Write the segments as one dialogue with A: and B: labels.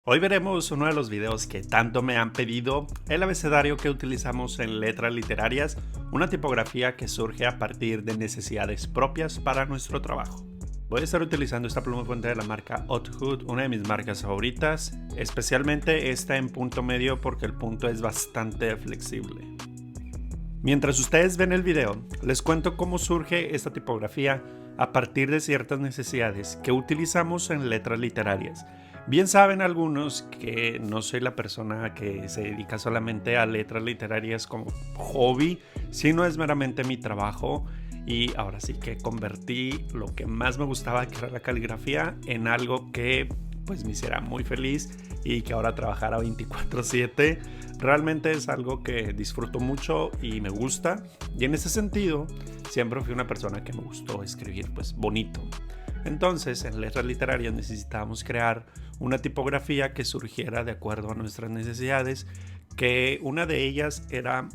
A: Hoy veremos uno de los videos que tanto me han pedido, el abecedario que utilizamos en letras literarias, una tipografía que surge a partir de necesidades propias para nuestro trabajo. Voy a estar utilizando esta pluma fuente de la marca Oddhood, una de mis marcas favoritas, especialmente esta en punto medio porque el punto es bastante flexible. Mientras ustedes ven el video, les cuento cómo surge esta tipografía a partir de ciertas necesidades que utilizamos en letras literarias. Bien saben algunos que no soy la persona que se dedica solamente a letras literarias como hobby, sino es meramente mi trabajo, y ahora sí que convertí lo que más me gustaba, que era la caligrafía, en algo que pues me hiciera muy feliz y que ahora trabajara 24/7 realmente es algo que disfruto mucho y me gusta, y en ese sentido siempre fui una persona que me gustó escribir pues bonito. Entonces, en letras literarias necesitábamos crear una tipografía que surgiera de acuerdo a nuestras necesidades, que una de ellas era,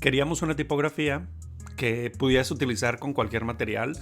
A: queríamos una tipografía que pudieras utilizar con cualquier material.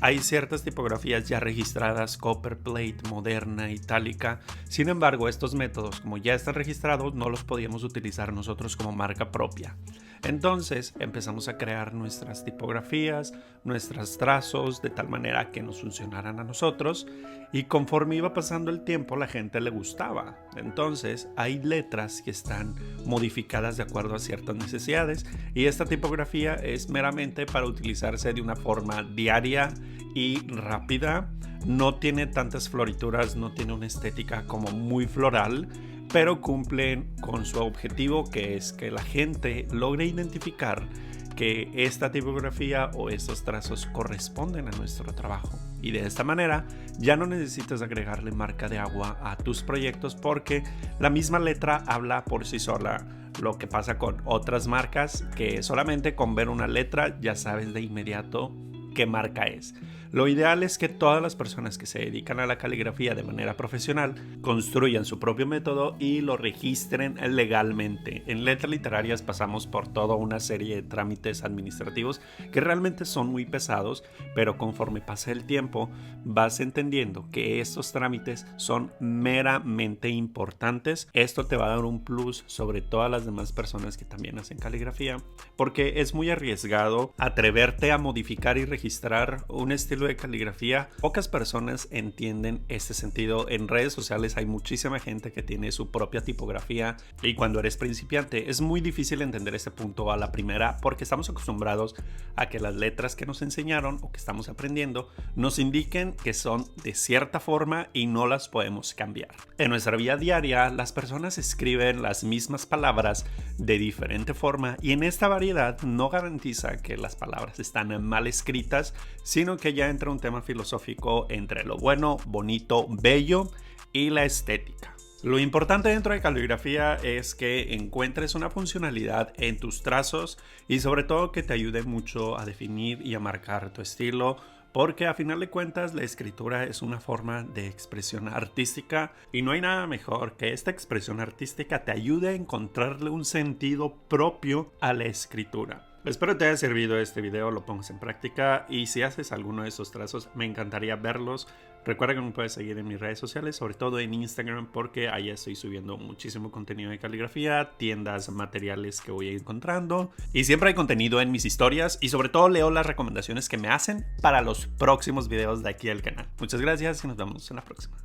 A: Hay ciertas tipografías ya registradas, Copperplate, Moderna, Itálica. Sin embargo, estos métodos, como ya están registrados, no los podíamos utilizar nosotros como marca propia. Entonces empezamos a crear nuestras tipografías, nuestros trazos, de tal manera que nos funcionaran a nosotros, y conforme iba pasando el tiempo la gente le gustaba. Entonces hay letras que están modificadas de acuerdo a ciertas necesidades, y esta tipografía es meramente para utilizarse de una forma diaria y rápida. No tiene tantas florituras, no tiene una estética como muy floral, pero cumplen con su objetivo, que es que la gente logre identificar que esta tipografía o estos trazos corresponden a nuestro trabajo. Y de esta manera ya no necesitas agregarle marca de agua a tus proyectos, porque la misma letra habla por sí sola. Lo que pasa con otras marcas, que solamente con ver una letra ya sabes de inmediato qué marca es. Lo ideal es que todas las personas que se dedican a la caligrafía de manera profesional construyan su propio método y lo registren legalmente. En letras literarias pasamos por toda una serie de trámites administrativos que realmente son muy pesados, pero conforme pasa el tiempo vas entendiendo que estos trámites son meramente importantes. Esto te va a dar un plus sobre todas las demás personas que también hacen caligrafía, porque es muy arriesgado atreverte a modificar y registrar un estilo de caligrafía. Pocas personas entienden este sentido. En redes sociales hay muchísima gente que tiene su propia tipografía, y cuando eres principiante es muy difícil entender este punto a la primera, porque estamos acostumbrados a que las letras que nos enseñaron o que estamos aprendiendo nos indiquen que son de cierta forma y no las podemos cambiar. En nuestra vida diaria las personas escriben las mismas palabras de diferente forma, y en esta variedad no garantiza que las palabras están mal escritas, sino que ya entra un tema filosófico entre lo bueno, bonito, bello y la estética. Lo importante dentro de caligrafía es que encuentres una funcionalidad en tus trazos, y sobre todo que te ayude mucho a definir y a marcar tu estilo, porque a final de cuentas la escritura es una forma de expresión artística, y no hay nada mejor que esta expresión artística te ayude a encontrarle un sentido propio a la escritura. Espero te haya servido este video, lo pongas en práctica, y si haces alguno de esos trazos me encantaría verlos. Recuerda que me puedes seguir en mis redes sociales, sobre todo en Instagram, porque ahí estoy subiendo muchísimo contenido de caligrafía, tiendas, materiales que voy encontrando, y siempre hay contenido en mis historias, y sobre todo leo las recomendaciones que me hacen para los próximos videos de aquí al canal. Muchas gracias y nos vemos en la próxima.